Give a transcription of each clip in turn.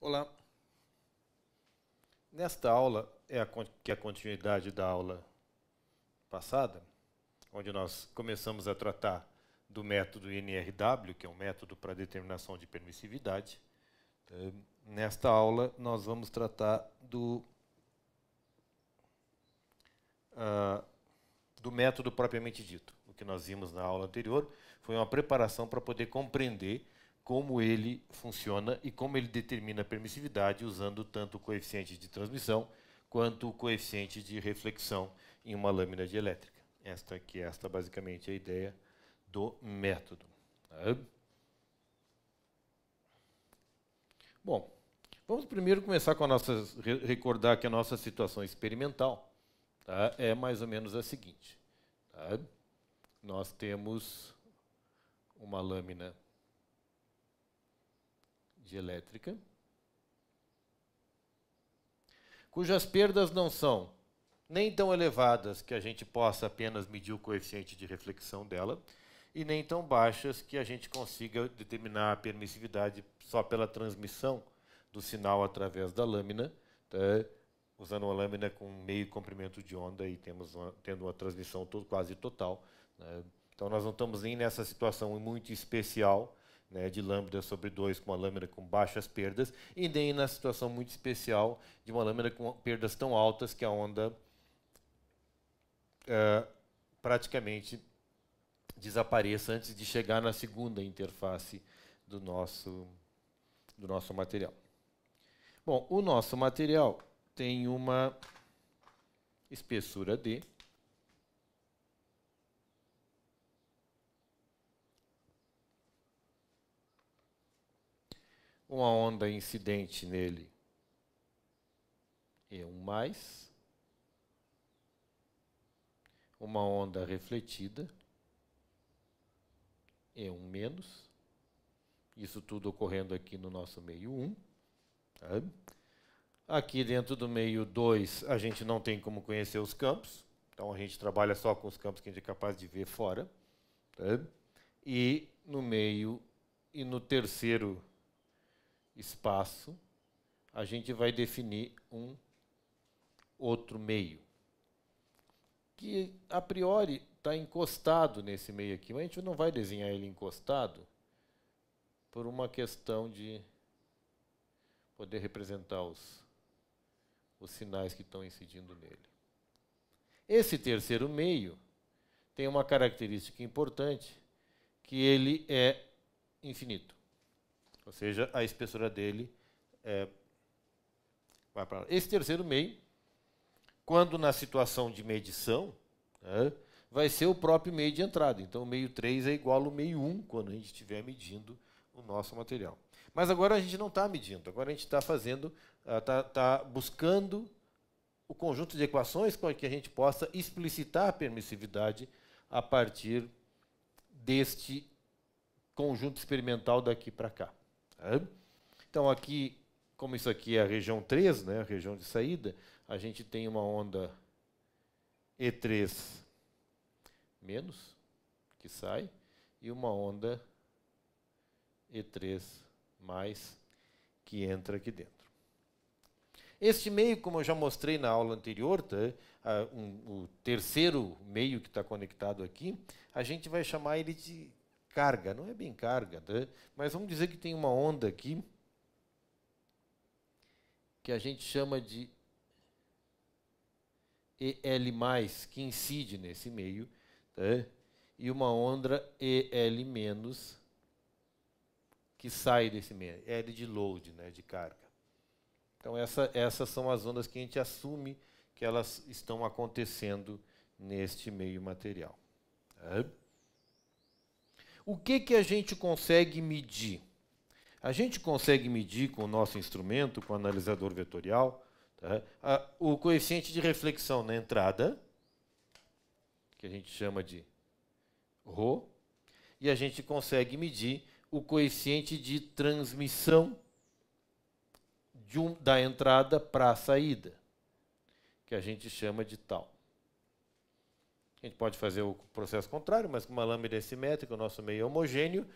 Olá. Nesta aula, que é a continuidade da aula passada, onde nós começamos a tratar do método NRW, que é um método para determinação de permissividade. Nesta aula, nós vamos tratar do método propriamente dito. O que nós vimos na aula anterior foi uma preparação para poder compreender como ele funciona e como ele determina a permissividade usando tanto o coeficiente de transmissão quanto o coeficiente de reflexão em uma lâmina de elétrica. Esta basicamente é a ideia do método. Bom, vamos primeiro começar com recordar que a nossa situação experimental é mais ou menos a seguinte. Nós temos uma lâmina de elétrica, cujas perdas não são nem tão elevadas que a gente possa apenas medir o coeficiente de reflexão dela, e nem tão baixas que a gente consiga determinar a permissividade só pela transmissão do sinal através da lâmina, usando uma lâmina com meio comprimento de onda e tendo uma transmissão quase total. Então nós não estamos nem nessa situação muito especial, de lambda sobre 2 com uma lâmina com baixas perdas, e nem na situação muito especial de uma lâmina com perdas tão altas que a onda praticamente desapareça antes de chegar na segunda interface do nosso material. Bom, o nosso material tem uma espessura D, uma onda incidente nele E1+, uma onda refletida E1-, isso tudo ocorrendo aqui no nosso meio 1. Aqui dentro do meio 2 a gente não tem como conhecer os campos, então a gente trabalha só com os campos que a gente é capaz de ver fora. E no meio e no terceiro espaço, a gente vai definir um outro meio, que a priori está encostado nesse meio aqui, mas a gente não vai desenhar ele encostado por uma questão de poder representar os sinais que estão incidindo nele. Esse terceiro meio tem uma característica importante, que ele é infinito. Ou seja, a espessura dele vai para lá. Esse terceiro meio, quando na situação de medição, vai ser o próprio meio de entrada. Então, o meio 3 é igual ao meio 1, quando a gente estiver medindo o nosso material. Mas agora a gente não está medindo, agora a gente está fazendo, está buscando o conjunto de equações para que a gente possa explicitar a permissividade a partir deste conjunto experimental daqui para cá. Então, aqui, como isso aqui é a região 3, a região de saída, a gente tem uma onda E3- que sai, e uma onda E3+ que entra aqui dentro. Este meio, como eu já mostrei na aula anterior, o terceiro meio que está conectado aqui, a gente vai chamar ele de carga. Não é bem carga, mas vamos dizer que tem uma onda aqui que a gente chama de EL+, que incide nesse meio, e uma onda EL- que sai desse meio, L de load, de carga. Então, essas são as ondas que a gente assume que elas estão acontecendo neste meio material. O que a gente consegue medir? A gente consegue medir com o nosso instrumento, com o analisador vetorial, o coeficiente de reflexão na entrada, que a gente chama de ρ, e a gente consegue medir o coeficiente de transmissão da entrada para a saída, que a gente chama de tau. A gente pode fazer o processo contrário, mas com uma lâmina é simétrica, o nosso meio é homogêneo,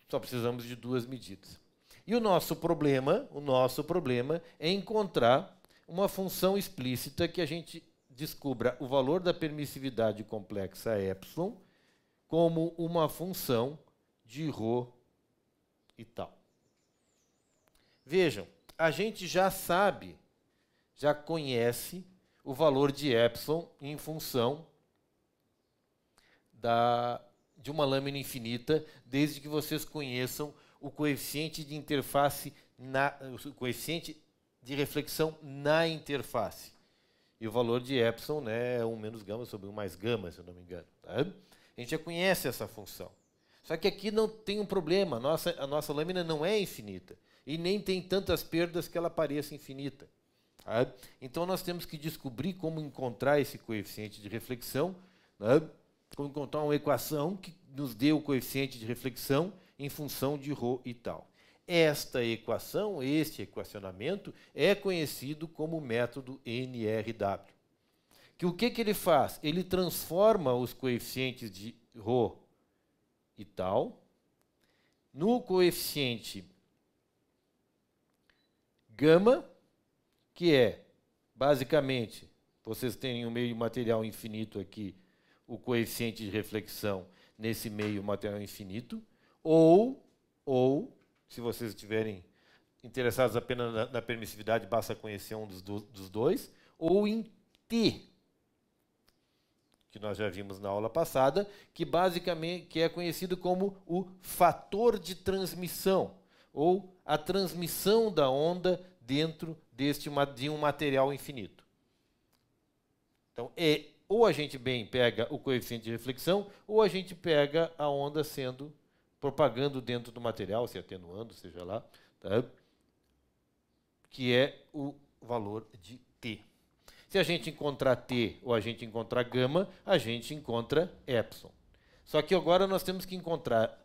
só precisamos de duas medidas. E o nosso problema é encontrar uma função explícita que a gente descubra o valor da permissividade complexa epsilon como uma função de ρ e tal. Vejam, a gente já sabe, já conhece o valor de epsilon em função de uma lâmina infinita, desde que vocês conheçam o coeficiente de interface, o coeficiente de reflexão na interface. E o valor de epsilon, né, é 1 menos gama sobre 1 mais gama, se eu não me engano. Tá? A gente já conhece essa função. Só que aqui não tem um problema, a nossa lâmina não é infinita. E nem tem tantas perdas que ela pareça infinita. Tá? Então nós temos que descobrir como encontrar esse coeficiente de reflexão, né? Como encontrar uma equação que nos dê o coeficiente de reflexão em função de ρ e tal. Esta equação, este equacionamento, é conhecido como método NRW. Que o que ele faz? Ele transforma os coeficientes de ρ e tal no coeficiente gama, que é, basicamente, vocês têm um meio material infinito aqui, o coeficiente de reflexão nesse meio material infinito, ou se vocês estiverem interessados apenas na permissividade, basta conhecer um dos dois, ou em T, que nós já vimos na aula passada, que basicamente é conhecido como o fator de transmissão, ou a transmissão da onda dentro de um material infinito. Então, ou a gente bem pega o coeficiente de reflexão, ou a gente pega a onda sendo propagando dentro do material, se atenuando, seja lá, tá? Que é o valor de T. Se a gente encontrar T ou a gente encontrar gama, a gente encontra epsilon. Só que agora nós temos que encontrar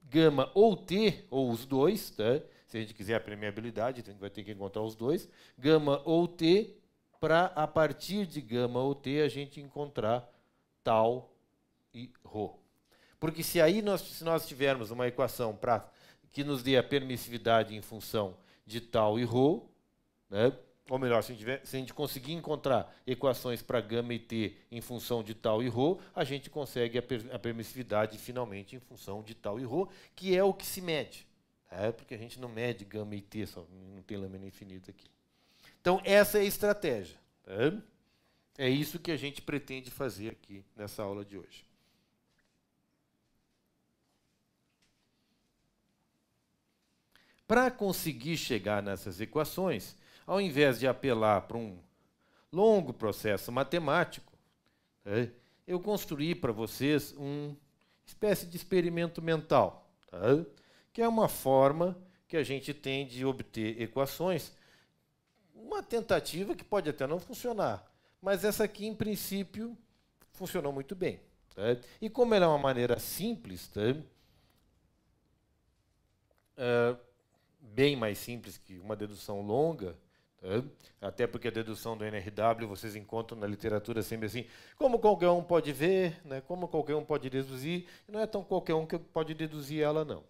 gama ou T, ou os dois, tá? Se a gente quiser a permeabilidade, então a gente vai ter que encontrar os dois, gama ou T, para a partir de gama ou T a gente encontrar tal e ρ. Porque se nós tivermos uma equação que nos dê a permissividade em função de tal e ρ, né? Ou melhor, se a gente conseguir encontrar equações para gama e T em função de tal e ρ, a gente consegue a permissividade finalmente em função de tal e ρ, que é o que se mede. Porque a gente não mede gama e T, só não tem lâmina infinita aqui. Então, essa é a estratégia. Tá? É isso que a gente pretende fazer aqui nessa aula de hoje. Para conseguir chegar nessas equações, ao invés de apelar para um longo processo matemático, eu construí para vocês uma espécie de experimento mental, que é uma forma que a gente tem de obter equações, uma tentativa que pode até não funcionar, mas essa aqui, em princípio, funcionou muito bem. E como ela é uma maneira simples, bem mais simples que uma dedução longa, até porque a dedução do NRW vocês encontram na literatura sempre assim, como qualquer um pode ver, né, como qualquer um pode deduzir, não é tão qualquer um que pode deduzir ela não,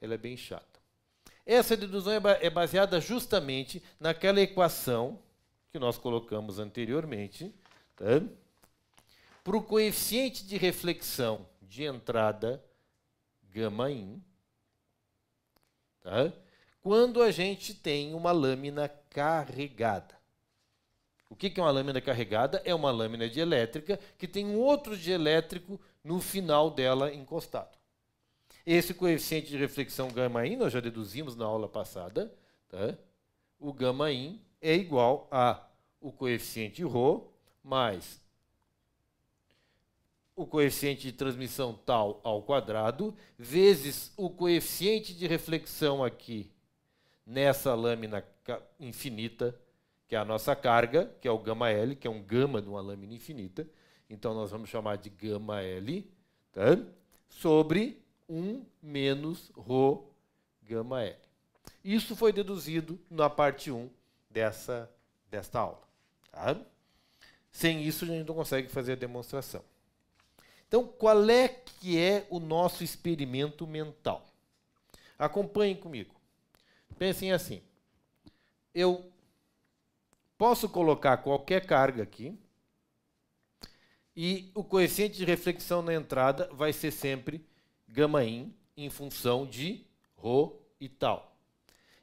ela é bem chata. Essa dedução é baseada justamente naquela equação que nós colocamos anteriormente, para o coeficiente de reflexão de entrada γ-in, quando a gente tem uma lâmina carregada. O que é uma lâmina carregada? É uma lâmina dielétrica que tem um outro dielétrico no final dela encostado. Esse coeficiente de reflexão γ-in, nós já deduzimos na aula passada, o γ-in é igual a o coeficiente ρ mais o coeficiente de transmissão tal ao quadrado, vezes o coeficiente de reflexão aqui nessa lâmina infinita, que é a nossa carga, que é o γL, que é um gama de uma lâmina infinita. Então, nós vamos chamar de γL, sobre 1 menos ρ γL. Isso foi deduzido na parte 1 desta aula. Sem isso, a gente não consegue fazer a demonstração. Então, qual é que é o nosso experimento mental? Acompanhem comigo. Pensem assim. Eu posso colocar qualquer carga aqui e o coeficiente de reflexão na entrada vai ser sempre γ em função de ρ e tal.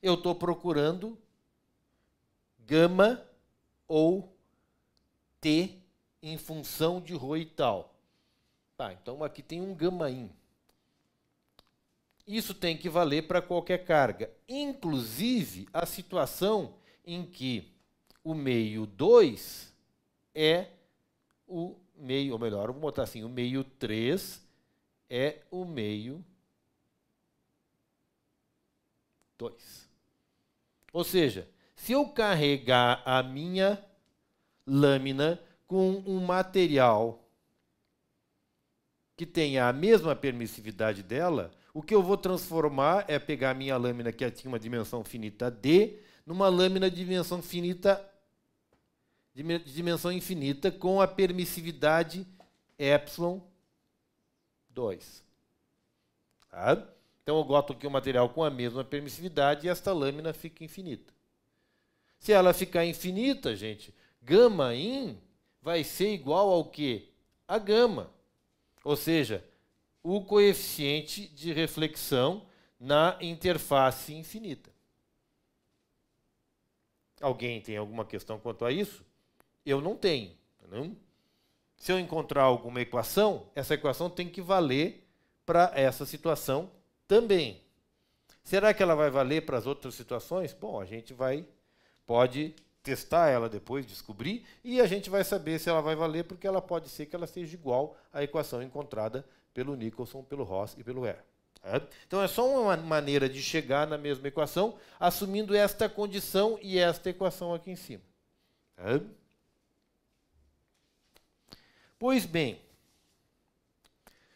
Eu estou procurando γ ou T em função de ρ e tal. Tá, então aqui tem um γ. Isso tem que valer para qualquer carga, inclusive a situação em que o meio 2 é o meio, ou melhor, vou botar assim, o meio 3 é o meio 2. Ou seja, se eu carregar a minha lâmina com um material que tenha a mesma permissividade dela, o que eu vou transformar é pegar a minha lâmina que tinha uma dimensão finita D numa lâmina de dimensão finita, de dimensão infinita com a permissividade epsilon 2. Tá? Então eu boto aqui um material com a mesma permissividade e esta lâmina fica infinita. Se ela ficar infinita, gente, γ vai ser igual ao quê? A gama. Ou seja, o coeficiente de reflexão na interface infinita. Alguém tem alguma questão quanto a isso? Eu não tenho. Não? Se eu encontrar alguma equação, essa equação tem que valer para essa situação também. Será que ela vai valer para as outras situações? Bom, a gente pode testar ela depois, descobrir, e a gente vai saber se ela vai valer, porque ela pode ser que ela seja igual à equação encontrada pelo Nicholson, pelo Ross e pelo Ayer. Então é só uma maneira de chegar na mesma equação, assumindo esta condição e esta equação aqui em cima. Pois bem,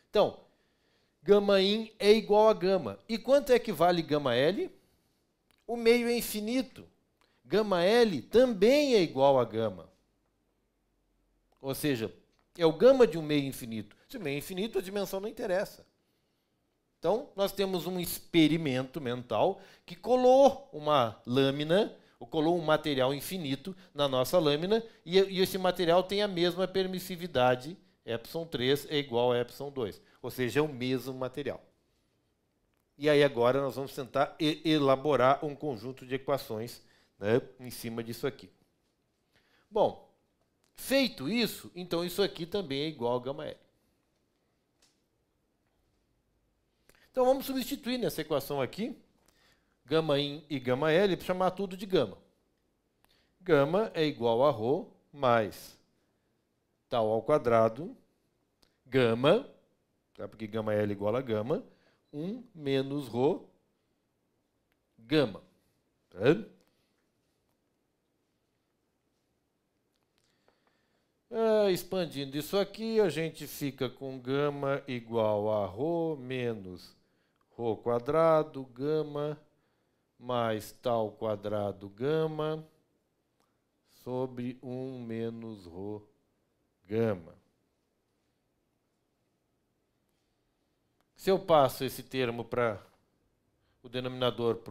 então, γ é igual a γ. E quanto é que vale γL? O meio é infinito. γL também é igual a γ. Ou seja, é o γ de um meio infinito. Se o meio é infinito, a dimensão não interessa. Então, nós temos um experimento mental que colou uma lâmina, ou colou um material infinito na nossa lâmina, e esse material tem a mesma permissividade, ε3 é igual a ε2. Ou seja, é o mesmo material. E aí agora nós vamos tentar elaborar um conjunto de equações, né, em cima disso aqui. Bom, feito isso, então isso aqui também é igual a γL. Então vamos substituir nessa equação aqui, γ e γL, para chamar tudo de γ. Γ é igual a ρ mais tal ao quadrado, γ, tá? Porque γL é igual a γ, 1 menos ρ, γ. Tá? Expandindo isso aqui, a gente fica com γ igual a ρ menos ρ quadrado, γ mais tal quadrado γ sobre 1 menos ρ γ. Se eu passo esse termo para o denominador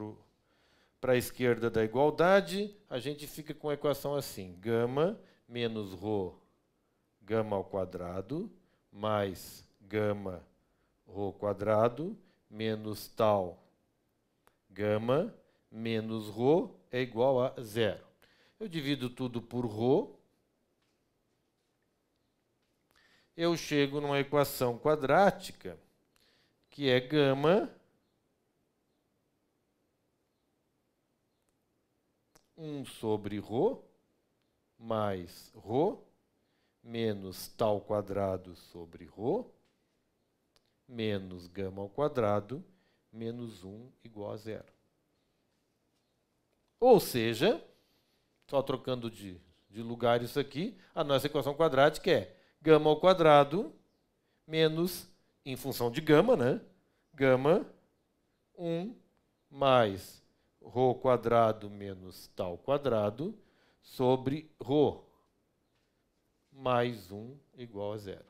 para a esquerda da igualdade, a gente fica com a equação assim, γ menos ρ γ ao quadrado mais γ ρ quadrado menos tal γ menos ρ é igual a 0. Eu divido tudo por ρ, eu chego numa equação quadrática que é γ 1 sobre ρ mais ρ menos tal quadrado sobre ρ menos γ ao quadrado menos 1 igual a 0. Ou seja, só trocando de lugar isso aqui, a nossa equação quadrática é γ ao quadrado menos, em função de γ, né? γ 1 mais ρ quadrado menos tal quadrado sobre ρ mais 1 igual a 0.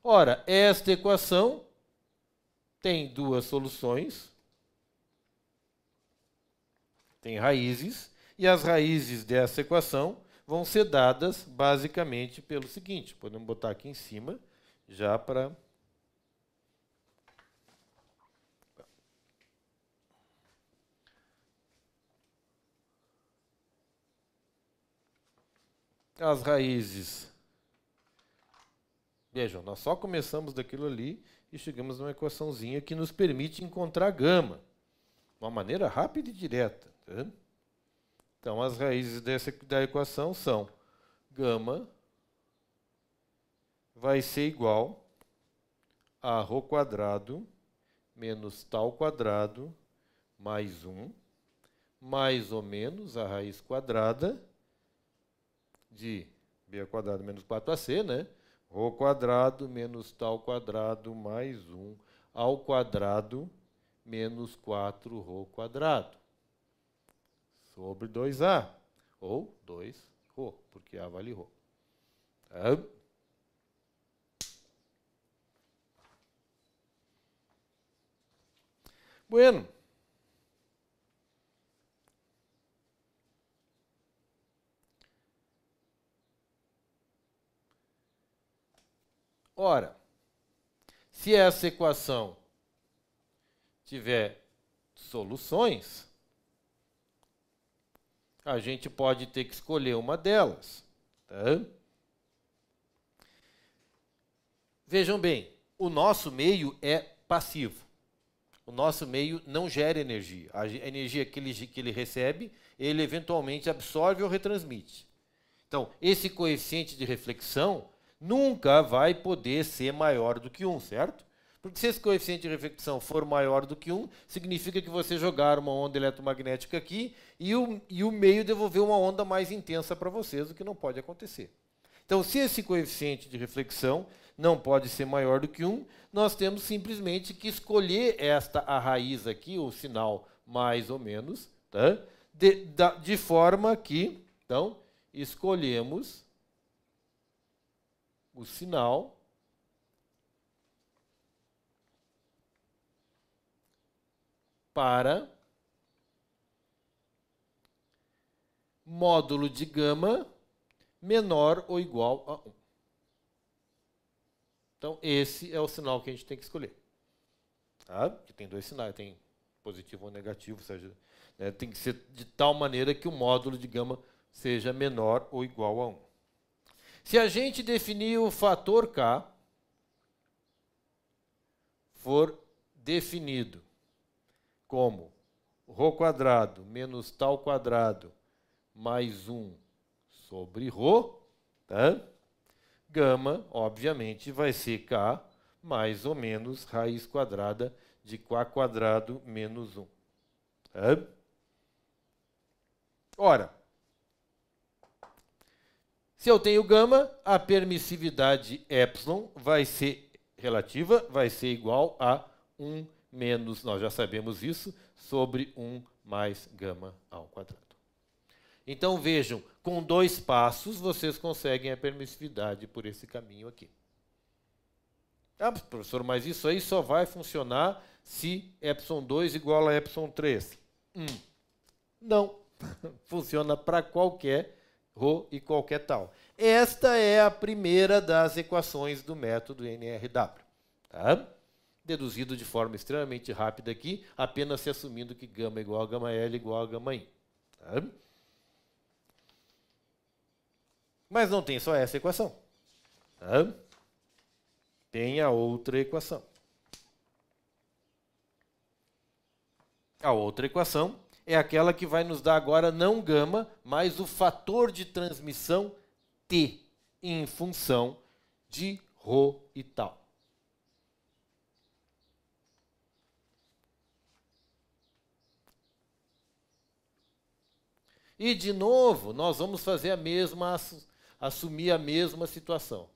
Ora, esta equação tem duas soluções. tem raízes, e as raízes dessa equação vão ser dadas basicamente pelo seguinte. Podemos botar aqui em cima, já para... As raízes... Vejam, nós só começamos daquilo ali e chegamos numa equaçãozinha que nos permite encontrar gama. De uma maneira rápida e direta. Tá? Então, as raízes da equação são gama vai ser igual a ρ quadrado menos tal quadrado mais 1, mais ou menos a raiz quadrada de b ao quadrado menos 4ac, né? Ρ quadrado menos tal quadrado mais 1 ao quadrado menos 4ρ quadrado sobre 2a, ou 2ρ, porque a vale ρ. Tá? Bueno. Ora, se essa equação tiver soluções, a gente pode ter que escolher uma delas. Tá? Vejam bem, o nosso meio é passivo. O nosso meio não gera energia. A energia que ele recebe, ele eventualmente absorve ou retransmite. Então, esse coeficiente de reflexão nunca vai poder ser maior do que 1, certo? Porque se esse coeficiente de reflexão for maior do que 1, significa que você jogar uma onda eletromagnética aqui e o meio devolver uma onda mais intensa para vocês, o que não pode acontecer. Então, se esse coeficiente de reflexão não pode ser maior do que 1, nós temos simplesmente que escolher a raiz aqui, o sinal mais ou menos, tá? de forma que, então, escolhemos o sinal para módulo de gama menor ou igual a 1. Então, esse é o sinal que a gente tem que escolher. Tá? Porque tem dois sinais, tem positivo ou negativo, ou seja, né, tem que ser de tal maneira que o módulo de gama seja menor ou igual a 1. Se a gente definir o fator K for definido como ρ quadrado menos tal quadrado mais 1 sobre ρ, tá? Gama, obviamente, vai ser K mais ou menos raiz quadrada de K quadrado menos 1. Tá? Ora, se eu tenho gama, a permissividade epsilon vai ser relativa, vai ser igual a 1 menos, nós já sabemos isso, sobre 1 mais gama ao quadrado. Então, vejam, com 2 passos, vocês conseguem a permissividade por esse caminho aqui. Ah, professor, mas isso aí só vai funcionar se epsilon 2 igual a epsilon 3. Não. Funciona para qualquer ρ e qualquer tal. Esta é a primeira das equações do método NRW. Tá? Deduzido de forma extremamente rápida aqui, apenas se assumindo que gama igual a gama L igual a gama I. Tá? Mas não tem só essa equação. Tá? Tem a outra equação. A outra equação é aquela que vai nos dar agora não gama, mas o fator de transmissão T, em função de ρ e tal. E, de novo, nós vamos fazer a mesma, assumir a mesma situação.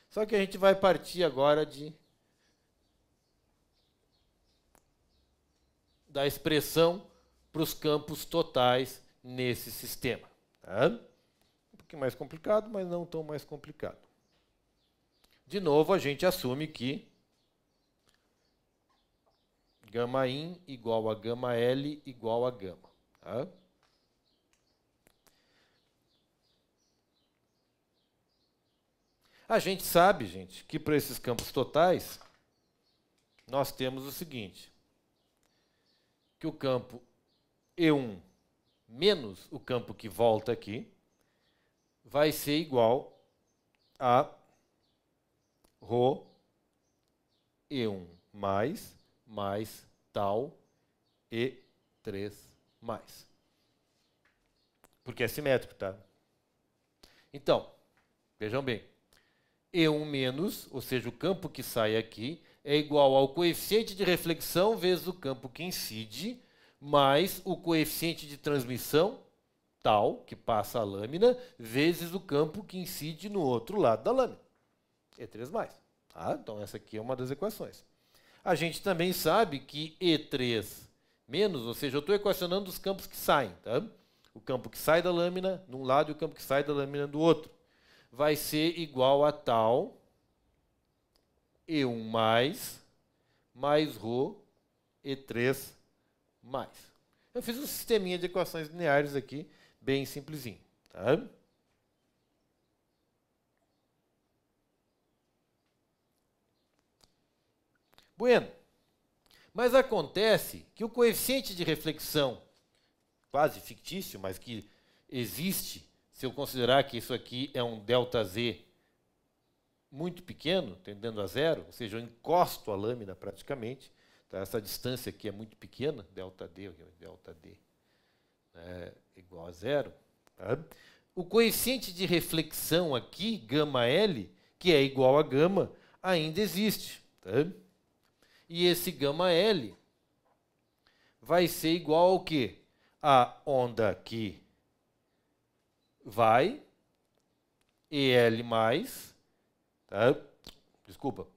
Só que a gente vai partir agora da expressão para os campos totais nesse sistema. Tá? Um pouquinho mais complicado, mas não tão mais complicado. De novo, a gente assume que Gama in igual a gama L igual a gama. Tá? A gente sabe, gente, que para esses campos totais, nós temos o seguinte, que o campo E1 menos o campo que volta aqui vai ser igual a ρ E1 mais tal E3 mais. Porque é simétrico, tá? Então, vejam bem. E1 menos, ou seja, o campo que sai aqui, é igual ao coeficiente de reflexão vezes o campo que incide, mais o coeficiente de transmissão, tal, que passa a lâmina, vezes o campo que incide no outro lado da lâmina. E3 mais. Tá? Então, essa aqui é uma das equações. A gente também sabe que E3 menos, ou seja, eu estou equacionando os campos que saem. Tá? O campo que sai da lâmina de um lado e o campo que sai da lâmina do outro. Vai ser igual a tal E1 mais ρ E3 mais. Eu fiz um sisteminha de equações lineares aqui, bem simplesinho. Tá? Bueno, mas acontece que o coeficiente de reflexão, quase fictício, mas que existe, se eu considerar que isso aqui é um ΔZ muito pequeno, tendendo a zero, ou seja, eu encosto a lâmina praticamente, tá? Essa distância aqui é muito pequena, ΔD é igual a zero. Tá? O coeficiente de reflexão aqui, gama L, que é igual a gama, ainda existe. Tá? E esse gama L vai ser igual ao quê? A onda que vai, EL mais, tá? Desculpa,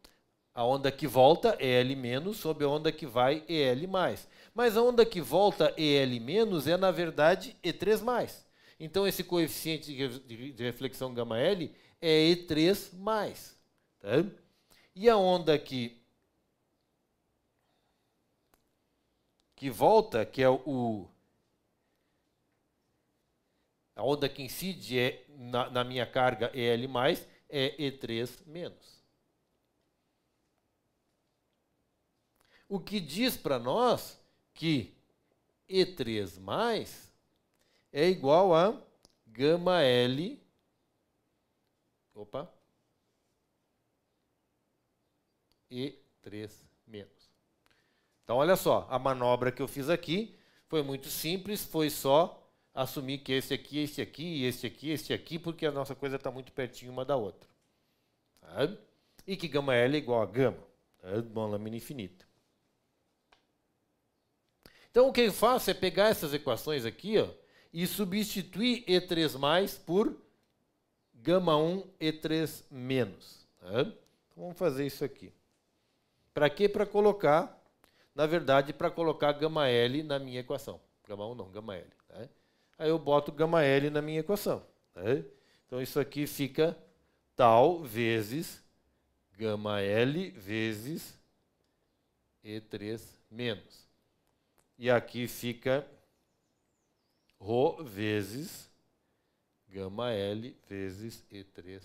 a onda que volta, EL menos, sobre a onda que vai, EL mais. Mas a onda que volta, EL menos, é na verdade E3 mais. Então esse coeficiente de reflexão gama L é E3 mais. Tá? E a onda que volta, que é a onda que incide na minha carga EL+, é E3 menos. O que diz para nós que E3 mais é igual a gama L, E3 menos. Então, olha só, a manobra que eu fiz aqui foi muito simples, foi só assumir que esse aqui, esse aqui, esse aqui, esse aqui, porque a nossa coisa está muito pertinho uma da outra. Tá? E que gama L é igual a gama, tá? De uma lâmina infinita. Então, o que eu faço é pegar essas equações aqui, ó, e substituir E3 por gama 1 E3 menos. Tá? Então, vamos fazer isso aqui. Para quê? Para colocar... Na verdade, para colocar gama L na minha equação. Gama 1 não, gama L. Tá? Aí eu boto gama L na minha equação. Tá? Então isso aqui fica tal vezes gama L vezes E3 menos. E aqui fica ρ vezes gama L vezes E3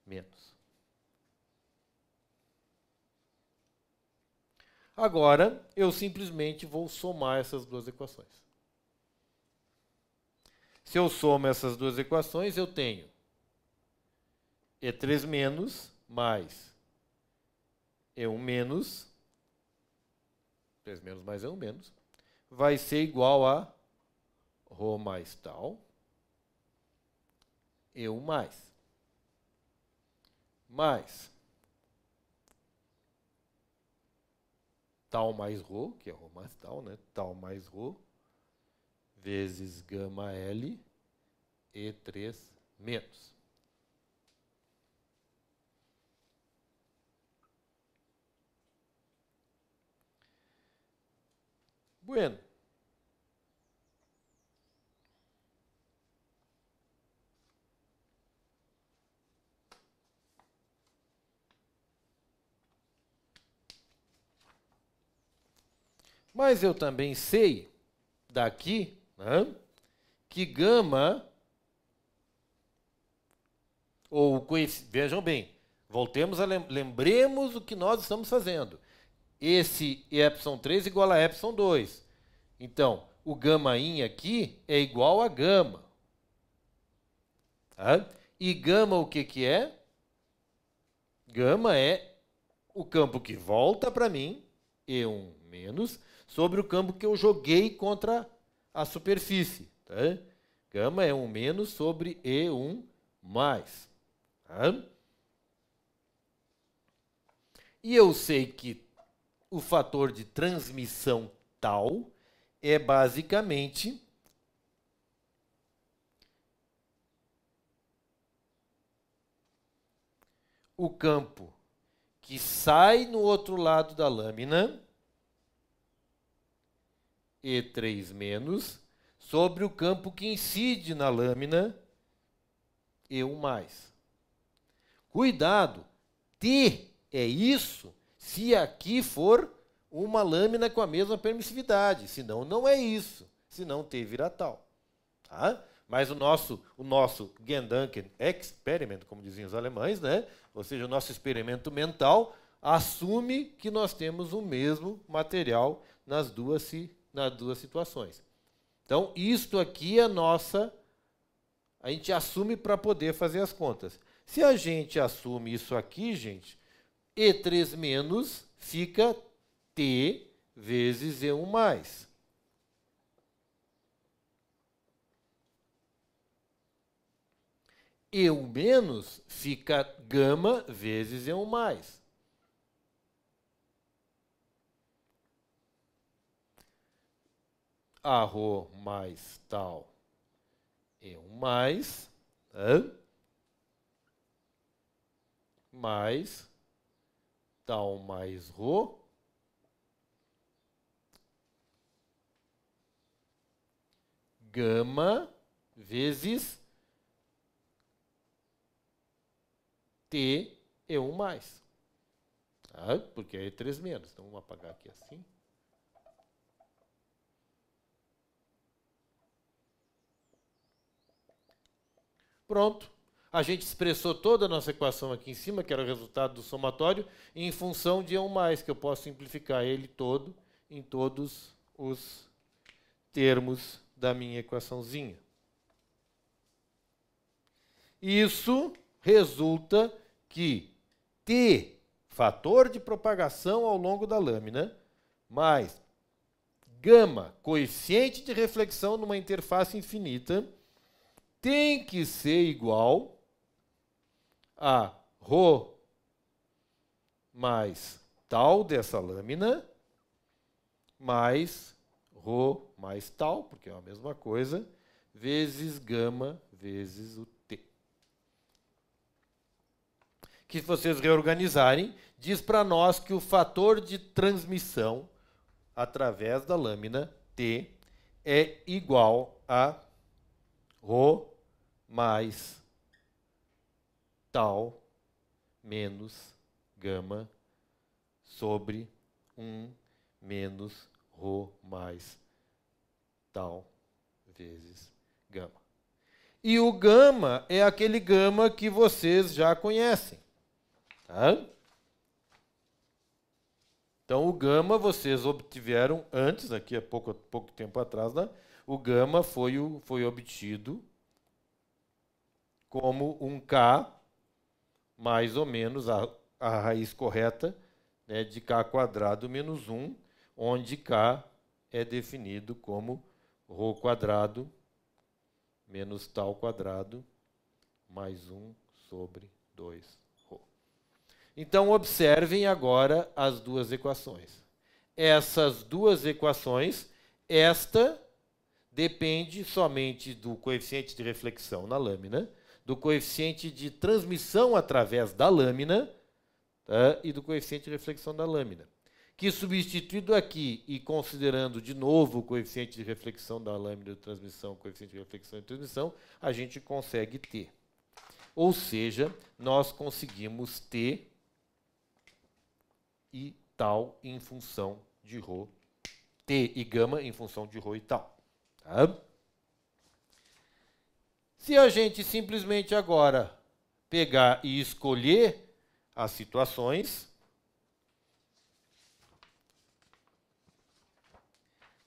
menos. Agora, eu simplesmente vou somar essas duas equações. Se eu somo essas duas equações, eu tenho E3 menos mais E1 menos, 3 menos mais E1 menos, vai ser igual a ρ mais tal, E1 mais tal mais ρ, que é ρ mais tal, né? Tal mais ρ, vezes gama L, E3 menos. Bueno. Mas eu também sei daqui, né, que gama, vejam bem, lembremos o que nós estamos fazendo. Esse ε3 igual a ε2. Então, o gama-in aqui é igual a gama. Tá? E gama o que é? Gama é o campo que volta para mim, E1 menos, sobre o campo que eu joguei contra a superfície. Tá? Gama é 1 menos sobre E1 mais. Tá? E eu sei que o fator de transmissão tal é basicamente o campo que sai no outro lado da lâmina, E3 menos, sobre o campo que incide na lâmina, E1 mais. Cuidado, T é isso se aqui for uma lâmina com a mesma permissividade, senão não é isso, senão T vira tal. Tá? Mas o nosso Gedanken Experiment, como diziam os alemães, né? Ou seja, o nosso experimento mental assume que nós temos o mesmo material nas duas situações. Então, isto aqui é a gente assume para poder fazer as contas. Se a gente assume isso aqui, gente, E3 menos fica T vezes E1 mais. E1 menos fica gama vezes E1 mais. A ρ mais tal E1 mais, mais tal mais ρ gama vezes T E1 mais. Tá? Porque é E3 menos. Então, vamos apagar aqui assim. Pronto. A gente expressou toda a nossa equação aqui em cima, que era o resultado do somatório, em função de E1 mais, que eu posso simplificar ele todo em todos os termos da minha equaçãozinha. Isso resulta que T, fator de propagação ao longo da lâmina, mais gama, coeficiente de reflexão numa interface infinita, tem que ser igual a ρ mais tal dessa lâmina, mais ρ mais tal, porque é a mesma coisa, vezes gama vezes o T. Que se vocês reorganizarem, diz para nós que o fator de transmissão através da lâmina T é igual a ρ mais tal menos gama sobre 1 menos ρ mais tal vezes gama. E o gama é aquele gama que vocês já conhecem. Tá? Então, o gama vocês obtiveram antes, aqui há pouco tempo atrás, né? O gama foi obtido como um K, mais ou menos a raiz correta, né, de K quadrado menos 1, onde K é definido como ρ quadrado menos tal quadrado mais 1 sobre 2ρ. Então, observem agora as duas equações. Essas duas equações, esta depende somente do coeficiente de reflexão na lâmina, do coeficiente de transmissão através da lâmina, tá? E do coeficiente de reflexão da lâmina. Que substituído aqui e considerando de novo o coeficiente de reflexão da lâmina de transmissão, coeficiente de reflexão e transmissão, a gente consegue T. Ou seja, nós conseguimos T e tal em função de ρ T e gama em função de ρ e tal. Tá? Se a gente simplesmente agora pegar e escolher as situações,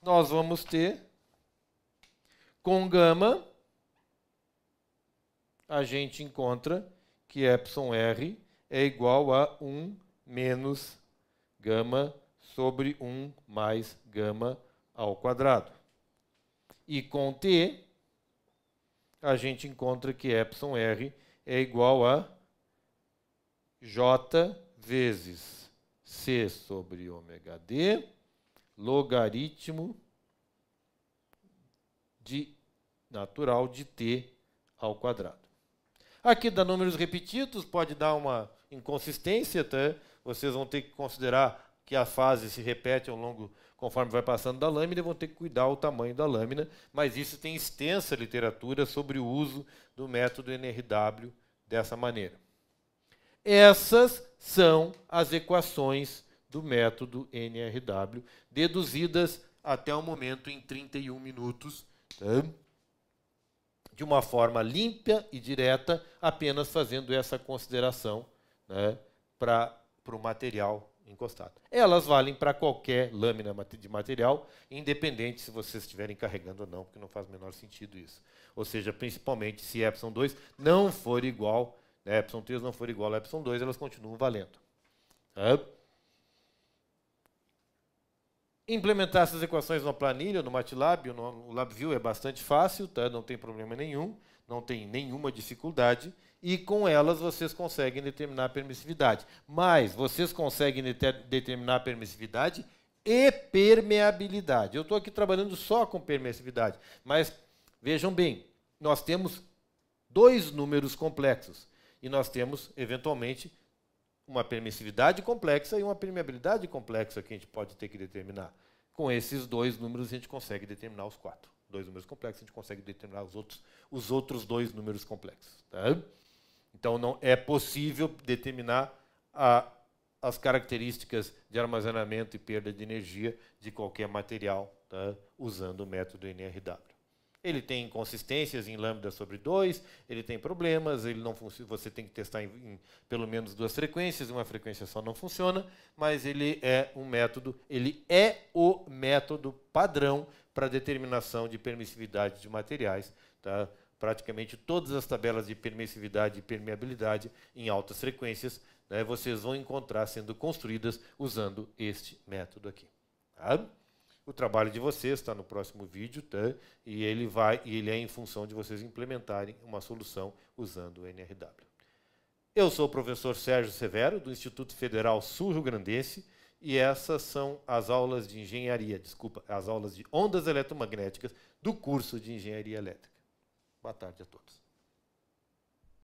nós vamos ter, com gama, a gente encontra que εr é igual a 1 menos gama sobre 1 mais gama ao quadrado. E com t, a gente encontra que εr é igual a j vezes c sobre ômega d, logaritmo natural de t ao quadrado. Aqui dá números repetidos, pode dar uma inconsistência, tá? Vocês vão ter que considerar que a fase se repete ao longo, conforme vai passando da lâmina, e vão ter que cuidar o tamanho da lâmina, mas isso tem extensa literatura sobre o uso do método NRW dessa maneira. Essas são as equações do método NRW, deduzidas até o momento em 31 minutos, tá? De uma forma limpa e direta, apenas fazendo essa consideração, né, para o material encostado. Elas valem para qualquer lâmina de material, independente se vocês estiverem carregando ou não, porque não faz o menor sentido isso. Ou seja, principalmente se ε2 não for igual, né, ε3 não for igual a ε2, elas continuam valendo. Tá? Implementar essas equações na planilha, no MATLAB, no LabVIEW é bastante fácil, tá? Não tem problema nenhum, não tem nenhuma dificuldade, e com elas vocês conseguem determinar a permissividade. Mas vocês conseguem determinar a permissividade e permeabilidade. Eu estou aqui trabalhando só com permissividade, mas vejam bem, nós temos dois números complexos, e nós temos, eventualmente, uma permissividade complexa e uma permeabilidade complexa que a gente pode ter que determinar. Com esses dois números a gente consegue determinar os quatro. Dois números complexos, a gente consegue determinar os outros dois números complexos. Tá? Então não é possível determinar as características de armazenamento e perda de energia de qualquer material, tá? Usando o método NRW. Ele tem inconsistências em lambda sobre 2, ele tem problemas, ele não você tem que testar em pelo menos duas frequências, uma frequência só não funciona, mas ele é o método padrão para determinação de permissividade de materiais. Tá? Praticamente todas as tabelas de permissividade e permeabilidade em altas frequências, né, vocês vão encontrar sendo construídas usando este método aqui. Tá? O trabalho de vocês está no próximo vídeo, tá? E ele é em função de vocês implementarem uma solução usando o NRW. Eu sou o professor Sérgio Severo, do Instituto Federal Sul-Rio-Grandense, e essas são as aulas de engenharia, as aulas de ondas eletromagnéticas do curso de Engenharia Elétrica. Boa tarde a todos.